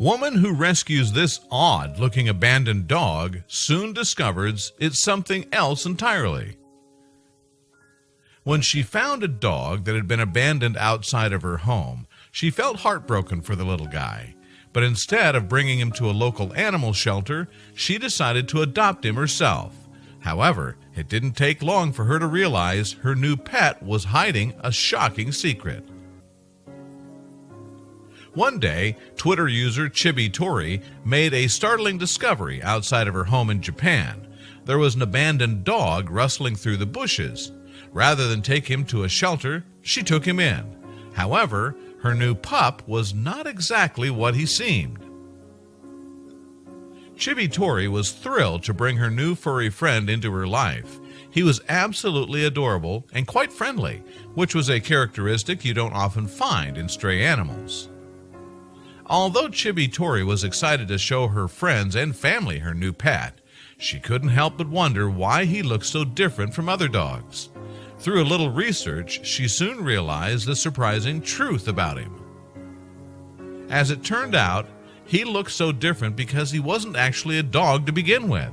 Woman who rescues this odd-looking abandoned dog soon discovers it's something else entirely. When she found a dog that had been abandoned outside of her home, she felt heartbroken for the little guy. But instead of bringing him to a local animal shelter, she decided to adopt him herself. However, it didn't take long for her to realize her new pet was hiding a shocking secret. One day, Twitter user Chibi Tori made a startling discovery outside of her home in Japan. There was an abandoned dog rustling through the bushes. Rather than take him to a shelter, she took him in. However, her new pup was not exactly what he seemed. Chibi Tori was thrilled to bring her new furry friend into her life. He was absolutely adorable and quite friendly, which was a characteristic you don't often find in stray animals. Although Chibi Tori was excited to show her friends and family her new pet, she couldn't help but wonder why he looked so different from other dogs. Through a little research, she soon realized the surprising truth about him. As it turned out, he looked so different because he wasn't actually a dog to begin with.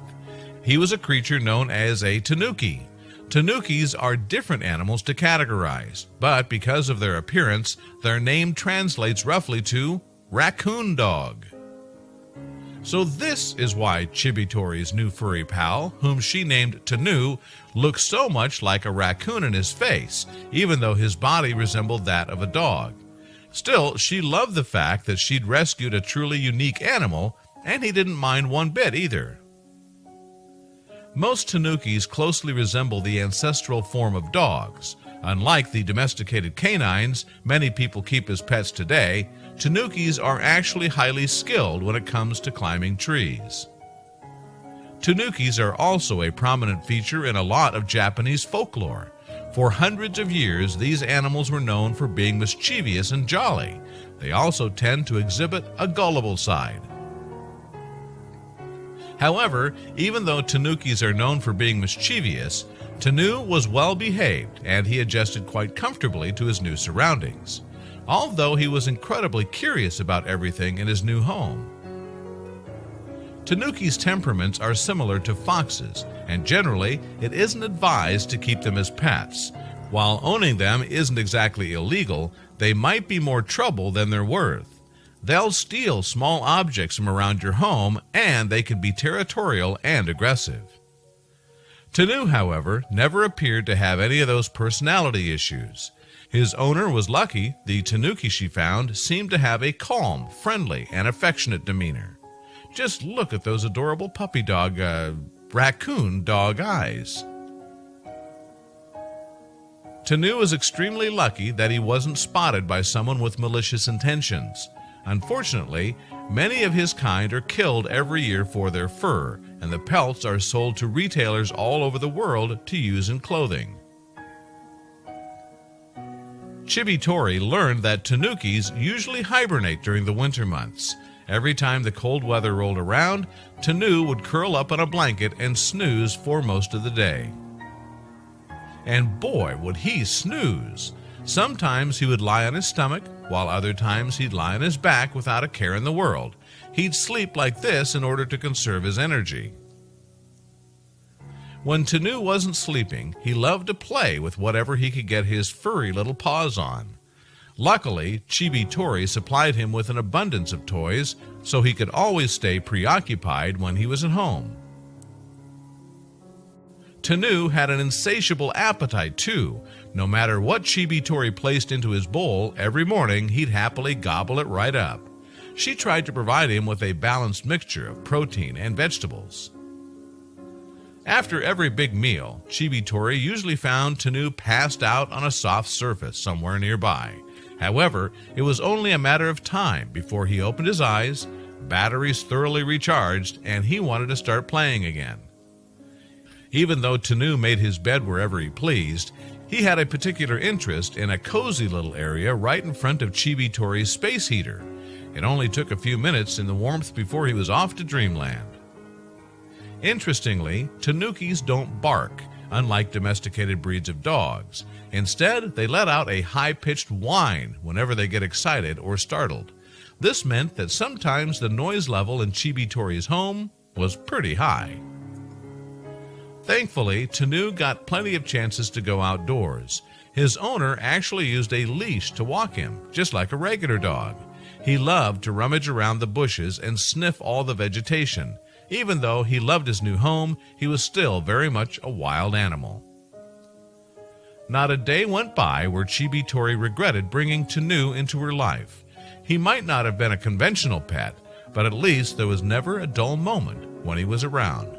He was a creature known as a tanuki. Tanukis are different animals to categorize, but because of their appearance, their name translates roughly to raccoon dog. So this is why Chibi Tori's new furry pal, whom she named Tanu, looked so much like a raccoon in his face, even though his body resembled that of a dog. Still, she loved the fact that she'd rescued a truly unique animal, and he didn't mind one bit either. Most Tanukis closely resemble the ancestral form of dogs. Unlike the domesticated canines many people keep as pets today, Tanukis are actually highly skilled when it comes to climbing trees. Tanukis are also a prominent feature in a lot of Japanese folklore. For hundreds of years, these animals were known for being mischievous and jolly. They also tend to exhibit a gullible side. However, even though Tanukis are known for being mischievous, Tanu was well behaved and he adjusted quite comfortably to his new surroundings, although he was incredibly curious about everything in his new home. Tanukis' temperaments are similar to foxes, and generally it isn't advised to keep them as pets. While owning them isn't exactly illegal, they might be more trouble than they're worth. They'll steal small objects from around your home, and they can be territorial and aggressive. Tanu, however, never appeared to have any of those personality issues. His owner was lucky. The Tanuki she found seemed to have a calm, friendly, and affectionate demeanor. Just look at those adorable puppy dog, raccoon dog eyes. Tanu was extremely lucky that he wasn't spotted by someone with malicious intentions. Unfortunately, many of his kind are killed every year for their fur, and the pelts are sold to retailers all over the world to use in clothing. Chibi Tori learned that Tanukis usually hibernate during the winter months. Every time the cold weather rolled around, Tanu would curl up on a blanket and snooze for most of the day. And boy, would he snooze! Sometimes he would lie on his stomach, while other times he'd lie on his back without a care in the world. He'd sleep like this in order to conserve his energy. When Tanu wasn't sleeping, he loved to play with whatever he could get his furry little paws on. Luckily, Chibi Tori supplied him with an abundance of toys, so he could always stay preoccupied when he was at home. Tanu had an insatiable appetite, too. No matter what Chibi Tori placed into his bowl, every morning he'd happily gobble it right up. She tried to provide him with a balanced mixture of protein and vegetables. After every big meal, Chibi Tori usually found Tanu passed out on a soft surface somewhere nearby. However, it was only a matter of time before he opened his eyes, batteries thoroughly recharged, and he wanted to start playing again. Even though Tanu made his bed wherever he pleased, he had a particular interest in a cozy little area right in front of Chibi Tori's space heater. It only took a few minutes in the warmth before he was off to dreamland. Interestingly, Tanukis don't bark, unlike domesticated breeds of dogs. Instead, they let out a high-pitched whine whenever they get excited or startled. This meant that sometimes the noise level in Chibi-Tori's home was pretty high. Thankfully, Tanu got plenty of chances to go outdoors. His owner actually used a leash to walk him, just like a regular dog. He loved to rummage around the bushes and sniff all the vegetation. Even though he loved his new home, he was still very much a wild animal. Not a day went by where Chibi-Tori regretted bringing Tanu into her life. He might not have been a conventional pet, but at least there was never a dull moment when he was around.